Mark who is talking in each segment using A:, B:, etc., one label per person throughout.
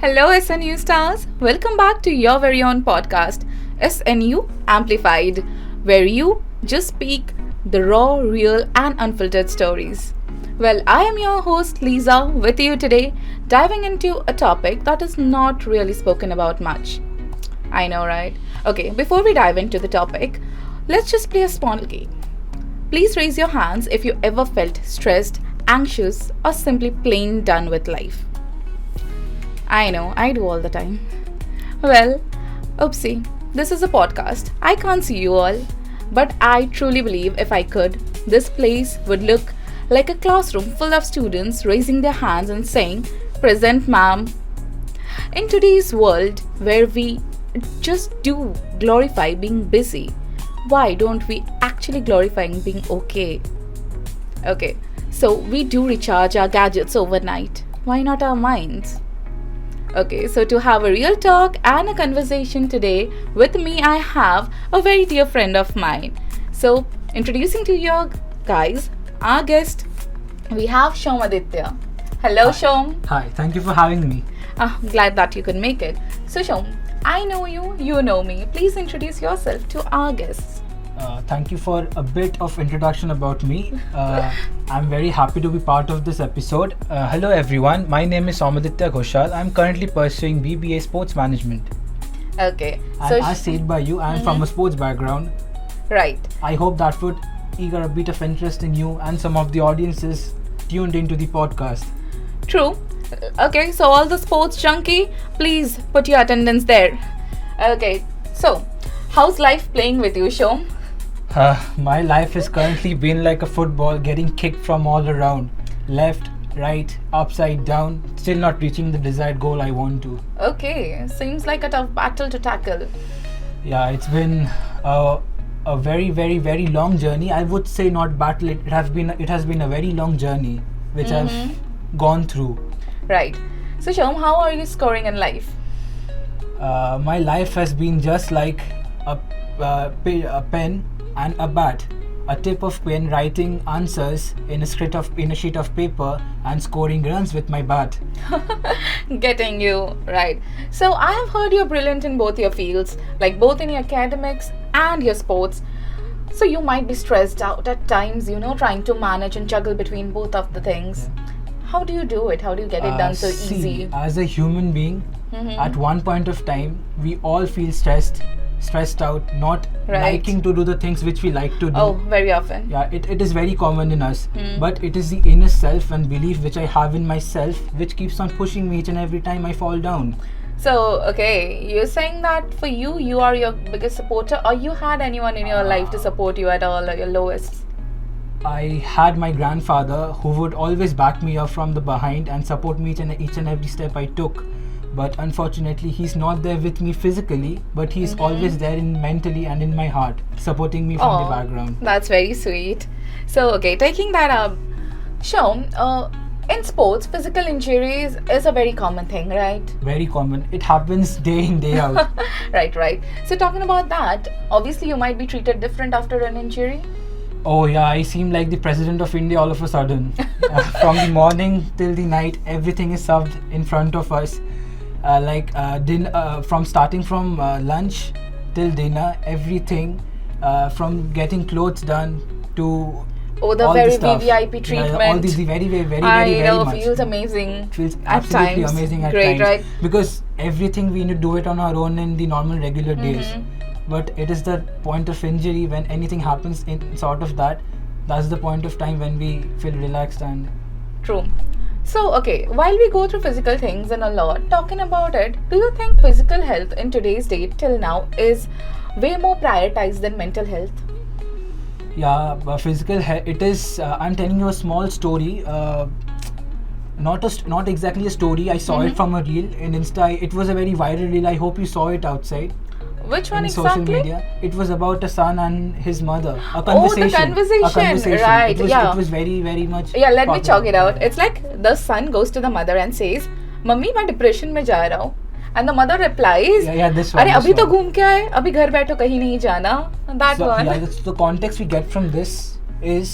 A: Hello, SNU stars. Welcome back to your very own podcast, SNU Amplified, where you just speak the raw, real, and unfiltered stories. Well, I am your host, Lisa, with you today, diving into a topic that is not really spoken about much. I know, right? Okay, before we dive into the topic, let's just play a small game. Please raise your hands if you ever felt stressed, anxious, or simply plain done with life. I know, I do all the time. Well, oopsie, this is a podcast. I can't see you all. But I truly believe if I could, this place would look like a classroom full of students raising their hands and saying, "Present, ma'am." In today's world where we just do glorify being busy, why don't we actually glorifying being okay? Okay, so we do recharge our gadgets overnight. Why not our minds? Okay, so to have a real talk and a conversation today, with me I have a very dear friend of mine. So, introducing to you guys, our guest, we have Shom Aditya. Hello,
B: Hi.
A: Shom.
B: Hi, thank you for having me.
A: Glad that you could make it. So, Shom, I know you, you know me. Please introduce yourself to our guests.
B: Thank you for a bit of introduction about me. I'm very happy to be part of this episode. Hello everyone, my name is Somaditya Ghoshal. I'm currently pursuing BBA Sports Management.
A: Okay,
B: And as said by you, I'm from a sports background.
A: right.
B: I hope that would eager a bit of interest in you and some of the audiences tuned into the podcast.
A: True. Okay, so all the sports junkie, please put your attendance there. Okay, so how's life playing with you, Shom?
B: My life has currently been like a football getting kicked from all around. Left, right, upside down, still not reaching the desired goal I want to.
A: Okay, seems like a tough battle to tackle.
B: Yeah, it's been a very, very, very long journey. I would say not battle. It has been a very long journey which I've gone through.
A: Right. So, Shom, how are you scoring in life?
B: My life has been just like a pen and a bat, a tip of pen writing answers in a sheet of paper and scoring runs with my bat.
A: Getting you right. So, I have heard you're brilliant in both your fields, like both in your academics and your sports. So, you might be stressed out at times, trying to manage and juggle between both of the things. How do you do it? How do you get it done so
B: See,
A: easy?
B: as a human being, at one point of time, we all feel stressed out, not
A: Right.
B: liking to do the things which we like to do.
A: Oh, very often.
B: Yeah, it is very common in us, but it is the inner self and belief which I have in myself which keeps on pushing me each and every time I fall down.
A: So, okay, you're saying that for you, you are your biggest supporter, or you had anyone in your life to support you at all, or your lowest?
B: I had my grandfather who would always back me up from the behind and support me each and every step I took. But unfortunately, he's not there with me physically, but he's always there mentally and in my heart, supporting me from the background.
A: That's very sweet. So, okay, taking that up, Shom, in sports, physical injuries is a very common thing, right?
B: Very common. It happens day in, day out.
A: Right. So, talking about that, obviously you might be treated different after an injury.
B: Oh yeah, I seem like the president of India all of a sudden. From the morning till the night, everything is served in front of us. From starting from lunch till dinner, everything from getting clothes done to
A: Oh, the
B: all
A: very
B: the stuff.
A: VIP treatment.
B: All these very
A: I know,
B: much.
A: feels amazing.
B: Feels
A: at
B: absolutely
A: times.
B: amazing at
A: Great,
B: times.
A: right?
B: Because everything we need to do it on our own in the normal regular days. But it is the point of injury when anything happens in sort of that. That's the point of time when we feel relaxed and
A: True. So, okay, while we go through physical things and a lot, talking about it, do you think physical health in today's date till now is way more prioritized than mental health?
B: yeah, physical it is. I'm telling you a small story. Not exactly a story. I saw it from a reel in Insta. It was a very viral reel. I hope you saw it outside.
A: Which one
B: In
A: exactly?
B: social media, it was about a son and his mother. A
A: Oh, the
B: conversation.
A: conversation. Right, yeah.
B: It was very much.
A: Yeah, let me
B: popular.
A: chalk it out. It's like the son goes to the mother and says, "Mummy, मैं depression में जा रहा हूँ." And the mother replies,
B: Yeah, this one.
A: "अरे
B: this
A: अभी तो
B: one.
A: घूम के आए, अभी घर बैठो कहीं नहीं जाना." That
B: So,
A: one.
B: yeah, the context we get from this is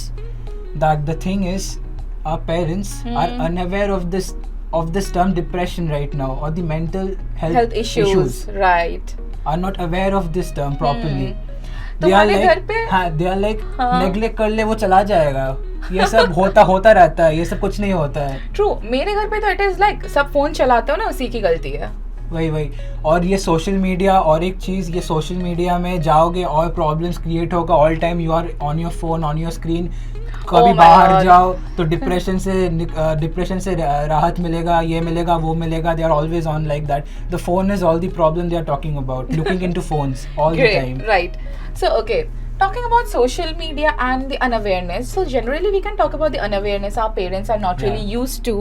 B: that the thing is, our parents are unaware of this of this term depression right now, or the mental
A: health issues. Right.
B: are not aware of this term properly.
A: तुम्हारे घर पे
B: they are like neglect कर ले वो चला जाएगा, ये सब होता रहता है, ये सब कुछ नहीं होता है.
A: True. मेरे घर पे तो it is like सब फोन चलाते हो ना, उसी की गलती है.
B: वही और ये सोशल मीडिया, और एक चीज़, ये सोशल मीडिया में जाओगे और प्रॉब्लम्स क्रिएट होगा. All time you are on your phone, on your screen. कभी बाहर जाओ तो डिप्रेशन से राहत मिलेगा, ये मिलेगा, वो मिलेगा. They are always on like that. The phone is all the problem they are talking about, looking into phones all the time.
A: Right. So okay, talking about social media and the unawareness. So generally we can talk about the unawareness. Our parents are not really used to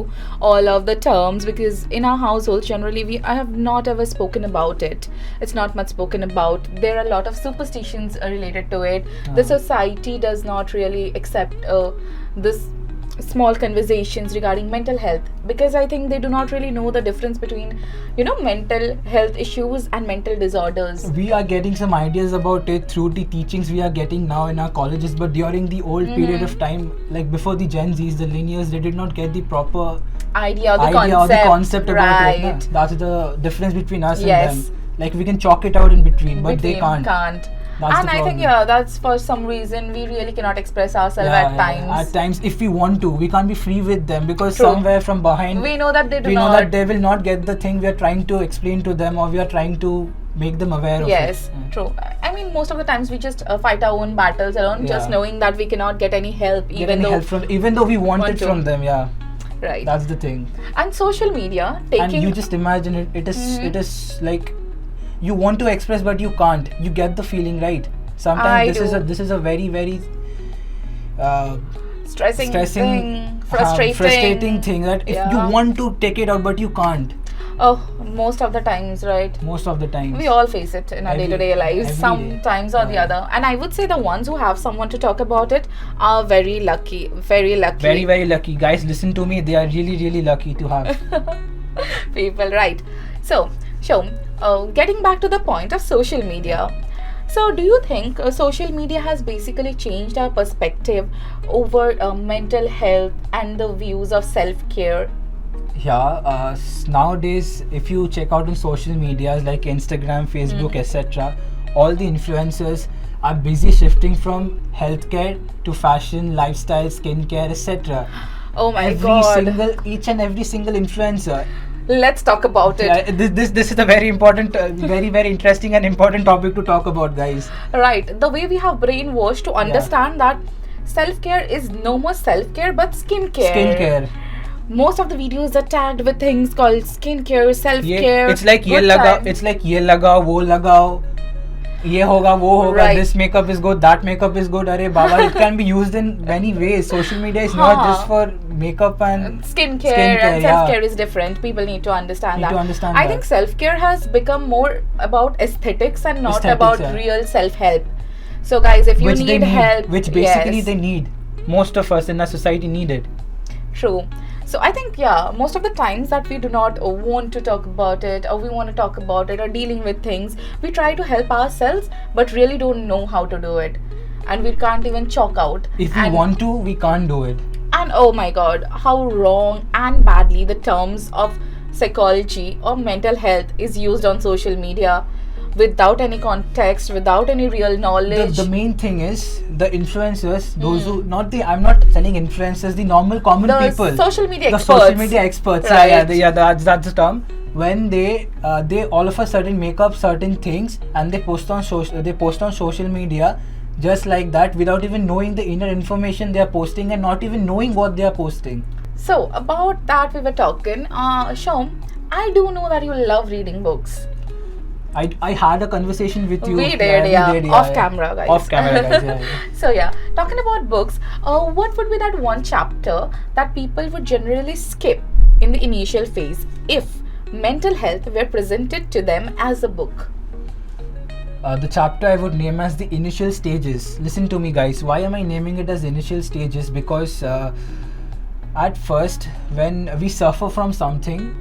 A: all of the terms, because in our household generally I have not ever spoken about it. It's not much spoken about. There are a lot of superstitions related to it. The society does not really accept this small conversations regarding mental health, because I think they do not really know the difference between, you know, mental health issues and mental disorders.
B: We are getting some ideas about it through the teachings we are getting now in our colleges, but during the old period of time, like before the Gen Zs, the linears, they did not get the proper
A: idea or the concept
B: about it. No? That's the difference between us and them. Like we can chalk it out in between, but they can't. That's
A: and I think that's for some reason we really cannot express ourselves at times.
B: At times, if we want to, we can't be free with them, because somewhere from behind
A: we know that they
B: know that they will not get the thing we are trying to explain to them, or we are trying to make them aware of it.
A: Yes, true. I mean, most of the times we just fight our own battles alone, just knowing that we cannot get any help, even
B: though we want it from them.
A: Right.
B: That's the thing.
A: And social media taking.
B: And you just imagine it. It is like, you want to express but you can't. You get the feeling, right? Sometimes this is a very
A: stressing thing, frustrating
B: thing, that if you want to take it out but you can't.
A: Oh, most of the times, right?
B: Most of the times.
A: We all face it in our day-to-day lives, sometimes or the other. And I would say the ones who have someone to talk about it are very lucky. Very lucky.
B: Very, very lucky. Guys, listen to me. They are really, really lucky to have
A: people, right? So, getting back to the point of social media. So, do you think social media has basically changed our perspective over mental health and the views of self-care?
B: Yeah, nowadays, if you check out on social medias like Instagram, Facebook, etc., all the influencers are busy shifting from healthcare to fashion, lifestyle, skincare, etc.
A: Oh my God!
B: Each and every single influencer.
A: Let's talk about it.
B: Yeah, this is a very important, very interesting and important topic to talk about, guys.
A: Right. The way we have brainwashed to understand that self-care is no more self-care but skincare. Most of the videos are tagged with things called skincare, self-care.
B: It's like ye lagao, wo lagao. ये होगा वो होगा, this makeup is good, that makeup is good. अरे बाबा, it can be used in many ways. Social media is not just for makeup and
A: skincare and self-care is different. People need to understand that. I think self-care has become more about aesthetics and not about real self-help. So guys, if you need help,
B: which basically they need, most of us in our society need it.
A: True. So I think most of the times that we do not want to talk about it, or we want to talk about it, or dealing with things, we try to help ourselves but really don't know how to do it, and we can't even chalk out.
B: If we want to, we can't do it.
A: And oh my God, how wrong and badly the terms of psychology or mental health is used on social media, without any context, without any real knowledge.
B: The main thing is the influencers, those who I'm not telling influencers, the normal common people,
A: social media experts.
B: Right. That's the term. When they all of a sudden make up certain things and they post on social media just like that, without even knowing the inner information they are posting and not even knowing what they are posting.
A: So about that we were talking. Shom, I do know that you love reading books.
B: I had a conversation with you.
A: We did, off camera, guys.
B: Off camera, guys.
A: So talking about books, what would be that one chapter that people would generally skip in the initial phase if mental health were presented to them as a book?
B: The chapter I would name as the initial stages. Listen to me, guys. Why am I naming it as initial stages? Because at first, when we suffer from something,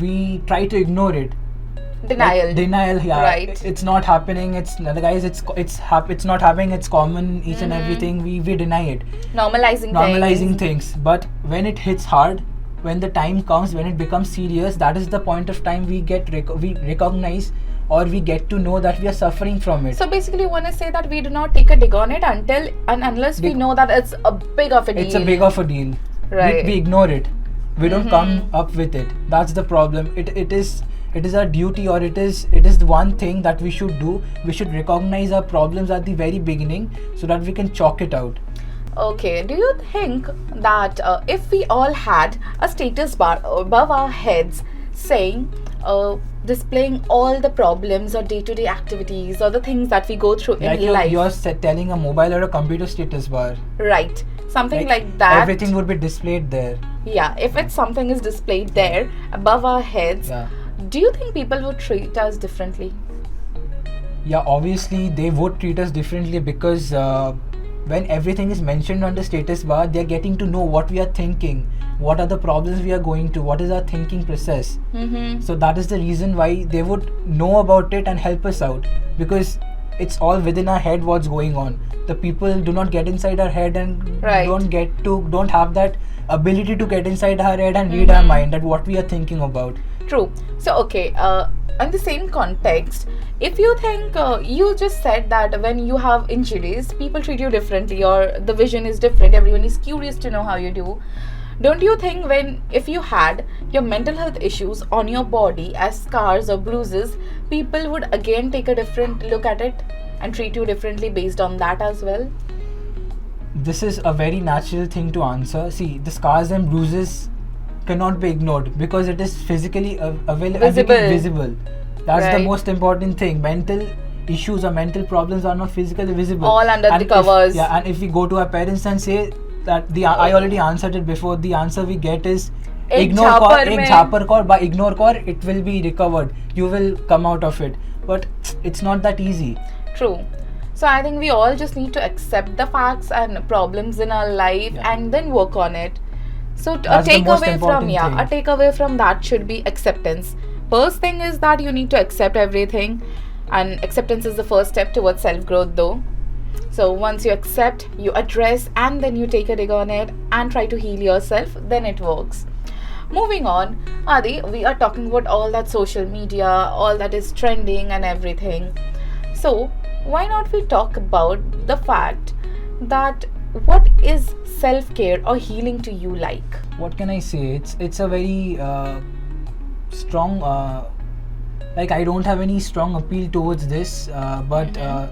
B: we try to ignore it. Denial,
A: right.
B: It's not happening. It's not happening. It's common. Each and everything we deny it.
A: Normalizing
B: things. But when it hits hard, when the time comes, when it becomes serious, that is the point of time we we recognize, or we get to know that we are suffering from it.
A: So basically, you want to say that we do not take a dig on it until and unless we know that it's a big of a deal.
B: It's a big of a deal.
A: Right.
B: We ignore it. We don't come up with it. That's the problem. It is our duty, or it is the one thing that we should do. We should recognize our problems at the very beginning so that we can chalk it out.
A: Okay, do you think that if we all had a status bar above our heads saying, displaying all the problems or day-to-day activities or the things that we go through
B: Like
A: in life?
B: you're telling a mobile or a computer status bar.
A: Right, something like that.
B: Everything would be displayed there.
A: Yeah, if it's something is displayed there above our heads,
B: Yeah.
A: do you think people would treat us differently?
B: Yeah, obviously they would treat us differently because when everything is mentioned on the status bar, they're getting to know what we are thinking, what are the problems we are going to, what is our thinking process. So that is the reason why they would know about it and help us out, because it's all within our head what's going on. The people do not get inside our head and
A: Right.
B: don't have that ability to get inside our head and read our mind at what we are thinking about.
A: True. So, okay, in the same context, if you think, you just said that when you have injuries, people treat you differently, or the vision is different, everyone is curious to know how you do. Don't you think if you had your mental health issues on your body as scars or bruises, people would again take a different look at it and treat you differently based on that as well?
B: This is a very natural thing to answer. See, the scars and bruises cannot be ignored because it is physically visible. That's the
A: Right.
B: most important thing. Mental issues or mental problems are not physically visible.
A: All under the covers.
B: And if we go to our parents and say that I already answered it before, the answer we get is ignore kar, ek jhapar kar, by ignore kar, it will be recovered. You will come out of it. But it's not that easy.
A: True. So I think we all just need to accept the facts and problems in our life and then work on it. So
B: That's the most important thing.
A: a takeaway from that should be acceptance. First thing is that you need to accept everything, and acceptance is the first step towards self-growth though. So once you accept, you address, and then you take a dig on it and try to heal yourself, then it works. Moving on, Adi, we are talking about all that social media, all that is trending and everything. So why not we talk about the fact that what is self-care or healing to you like?
B: What can I say? It's a very strong, like I don't have any strong appeal towards this, but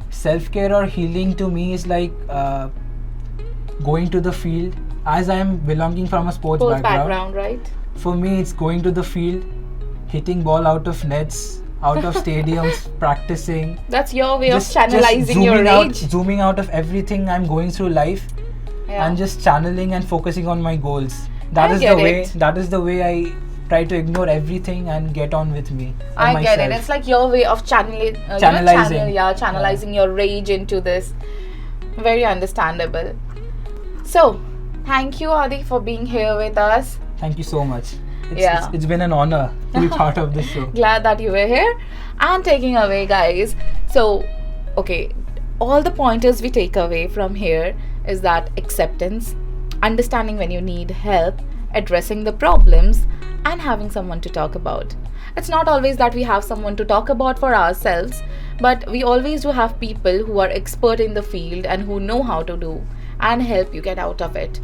B: self-care or healing to me is like going to the field. As I am belonging from a sports background,
A: right?
B: for me it's going to the field, hitting ball out of nets, out of stadiums, practicing.
A: That's your way
B: Just
A: of channelizing your rage.
B: Zooming out of everything I'm going through life,
A: Yeah.
B: and just channeling and focusing on my goals. That
A: I
B: is
A: get
B: the way.
A: it.
B: That is the way I try to ignore everything and get on with me.
A: I
B: and
A: get it.
B: myself.
A: It's like your way of
B: Channelizing.
A: channelizing your rage into this. Very understandable. So, thank you, Adi, for being here with us.
B: Thank you so much.
A: Yeah.
B: It's been an honor to be part of this show.
A: Glad that you were here and taking away, guys. So, okay, all the pointers we take away from here is that acceptance, understanding when you need help, addressing the problems, and having someone to talk about. It's not always that we have someone to talk about for ourselves, but we always do have people who are expert in the field and who know how to do and help you get out of it.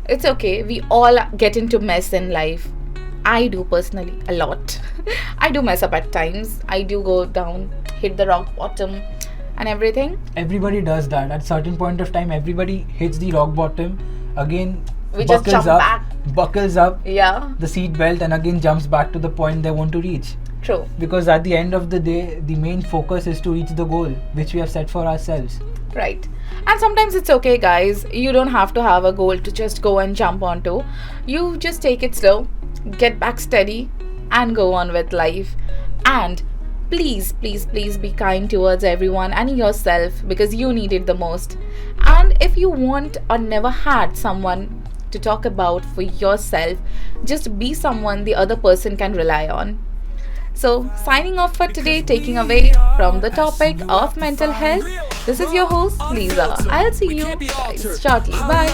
A: It's okay, we all get into mess in life. I do personally a lot. I do mess up at times. I do go down, hit the rock bottom and everything.
B: Everybody does that. At certain point of time, everybody hits the rock bottom. Again,
A: We just jump back.
B: buckles up
A: Yeah,
B: the seat belt, and again jumps back to the point they want to reach.
A: true.
B: Because at the end of the day, the main focus is to reach the goal which we have set for ourselves.
A: Right. And sometimes it's okay, guys. You don't have to have a goal to just go and jump onto. You just take it slow, get back steady, and go on with life. And please, please, please be kind towards everyone and yourself, because you need it the most. And if you want or never had someone to talk about for yourself, just be someone the other person can rely on. So, signing off for today, taking away from the topic of mental health. This is your host, Lisa. I'll see you guys shortly. Bye.